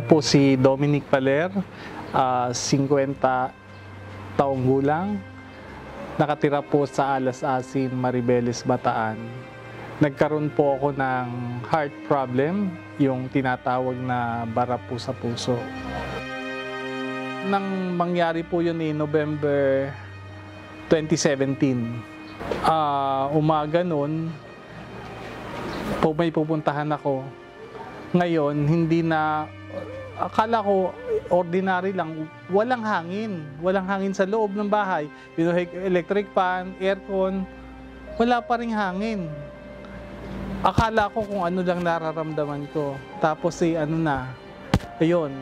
po si Dominic Paler, 50 taong gulang, nakatira po sa Alas Asin, Maribeles, Bataan. Nagkaroon po ako ng heart problem, yung tinatawag na bara po sa puso. Nang mangyari po yun November 2017, umaga noon, may pupuntahan ako. Ngayon, hindi na, akala ko ordinary lang, walang hangin sa loob ng bahay. Electric fan, aircon, wala pa ring hangin. Akala ko kung ano lang nararamdaman ko. Tapos ayun,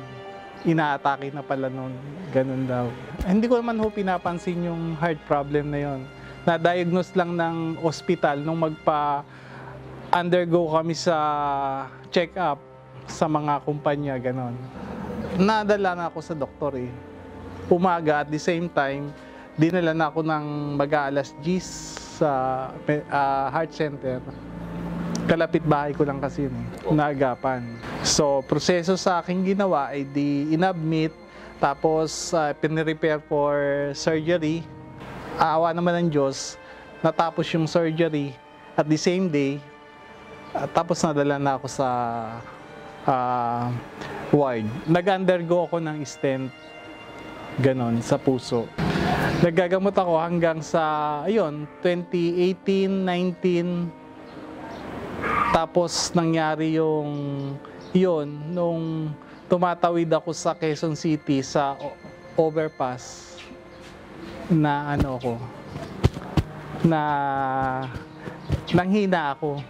inaatake na pala noon, ganun daw. Hindi ko naman pinapansin yung heart problem na yon. Na-diagnose lang ng ospital nung undergo kami sa check-up sa mga kumpanya, ganon. Nadala na ako sa doktor Umaga, at the same time, dinala na ako ng mag-aalas 10 sa heart center. Kalapit bahay ko lang kasi naagapan. So, proseso sa aking ginawa ay inadmit, tapos pinirepair for surgery. Awa naman ng Diyos, natapos yung surgery at the same day. Tapos nadala na ako sa ward. Nag-undergo ako ng stent, ganon, sa puso. Naggagamot ako hanggang sa, 2018, 19. Tapos nangyari nung tumatawid ako sa Quezon City sa overpass na nanghina ako.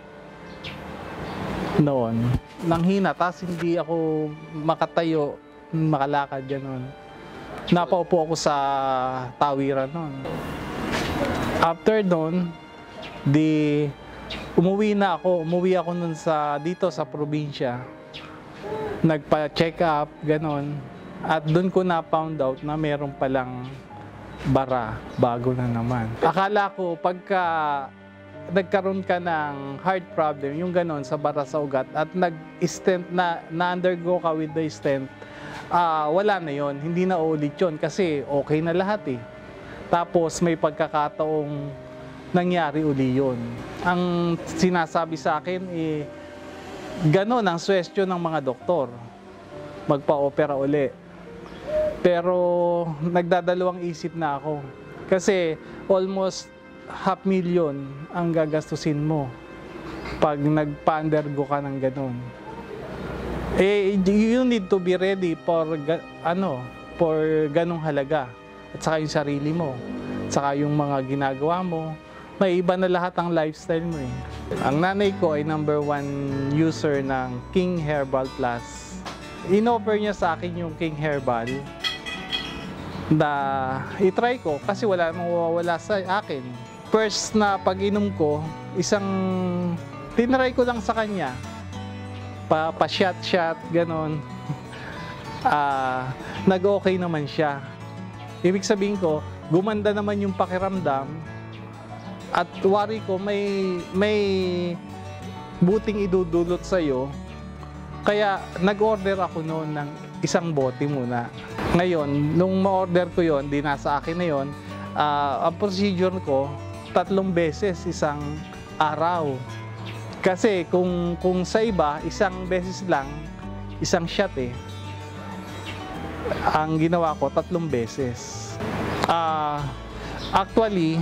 Noon. Nanghina, tapos hindi ako makatayo, makalakad, gano'n. Napaupo ako sa tawiran noon. After noon, umuwi ako noon dito sa probinsya. Nagpa-check up, gano'n. At doon ko na-found out na meron palang bara, bago na naman. Akala ko pagka nagkaroon ka ng heart problem, yung ganon sa bara sa ugat, at nag-stent na-undergo ka with the stent, wala na yon, hindi na ulit yun kasi okay na lahat Tapos may pagkakataong nangyari uli yun. Ang sinasabi sa akin ganon ang suwestyon ng mga doktor, magpa-opera uli. Pero nagdadalawang isip na ako kasi almost 500,000 ang gagastusin mo pag nagpa-undergo ka ng ganun. You need to be ready for ganung halaga. At saka yung sarili mo, at saka yung mga ginagawa mo, may iba na lahat ang lifestyle mo Ang nanay ko ay #1 user ng King Herbal Plus. In-offer niya sa akin yung King Herbal na i-try ko kasi wala namang mawawala sa akin. First na pag-inom ko, tinry ko lang sa kanya. Pa-shot, ganon. Nag-okay naman siya. Ibig sabihin ko, gumanda naman yung pakiramdam at worry ko may buting idudulot sa'yo. Kaya nag-order ako noon ng isang bote muna. Ngayon, nung ma-order ko yon, di nasa akin na yon, ang procedure ko, 3 beses isang araw. Kasi kung sa iba, isang beses lang, isang shot Ang ginawa ko, 3 beses. Actually,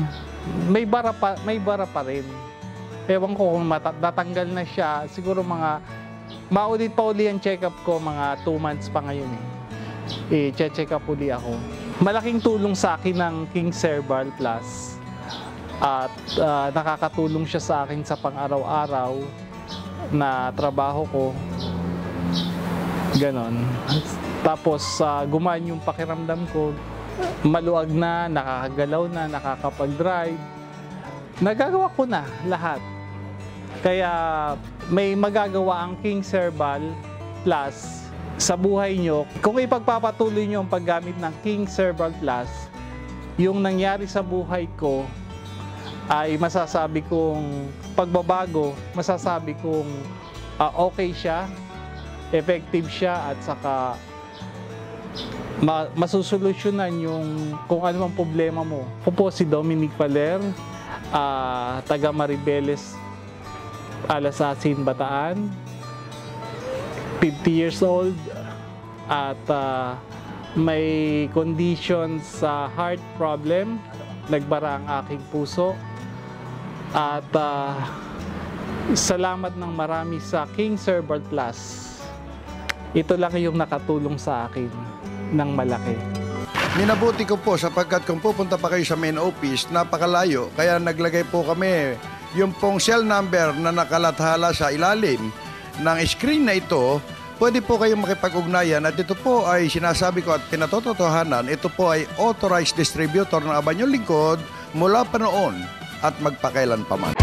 may bara pa rin. Ewan ko kung tatanggal na siya, siguro maulit pa uli ang check-up ko, mga 2 months pa ngayon I-check up uli ako. Malaking tulong sa akin ng King Herbal Plus. At nakakatulong siya sa akin sa pang-araw-araw na trabaho ko. Ganon. Tapos gumaan yung pakiramdam ko. Maluwag na, nakakagalaw na, nakakapag-drive. Nagagawa ko na lahat. Kaya may magagawa ang King Herbal Plus sa buhay nyo. Kung ipagpapatuloy nyo ang paggamit ng King Herbal Plus, yung nangyari sa buhay ko ay masasabi kong pagbabago, masasabi kong okay siya effective siya at saka masusolusyonan yung kung ano ang problema mo. Ako po si Dominic Valer, taga Maribeles, Alasasin, Bataan, 50 years old at may condition sa heart problem, nagbara ang aking puso at salamat ng marami sa King Herbal Plus. Ito lang yung nakatulong sa akin ng malaki. Minabuti ko po sapagkat kung pupunta pa kayo sa main office, napakalayo. Kaya naglagay po kami yung pong cell number na nakalathala sa ilalim ng screen na ito. Pwede po kayong makipag-ugnayan at ito po ay sinasabi ko at pinatotohanan, ito po ay authorized distributor ng Abanyong Lingkod mula pa noon at magpakailan pa man.